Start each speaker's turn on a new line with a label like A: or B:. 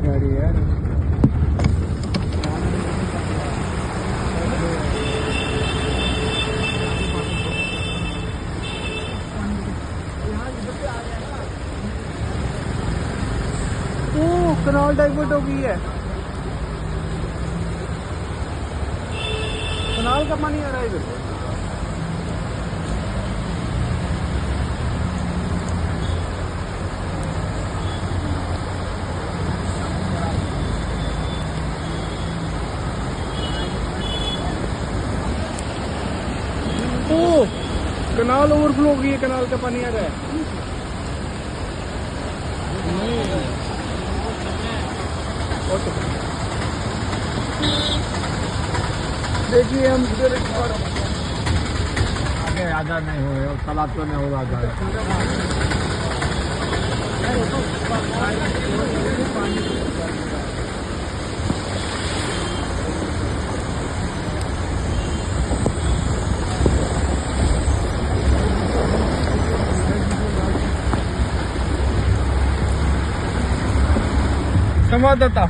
A: गाड़ी यार कनाल डाइवर्ट हो गई है। कनाल का पानी आ रहा है इधर। ओ कनाल ओवरफ्लो हो गई है, कनाल का पानी आ रहा है। देखिए हम इधर
B: आगे आधा नहीं हो रहे, तालाब तो नहीं हो रहा है।
A: संवाददाता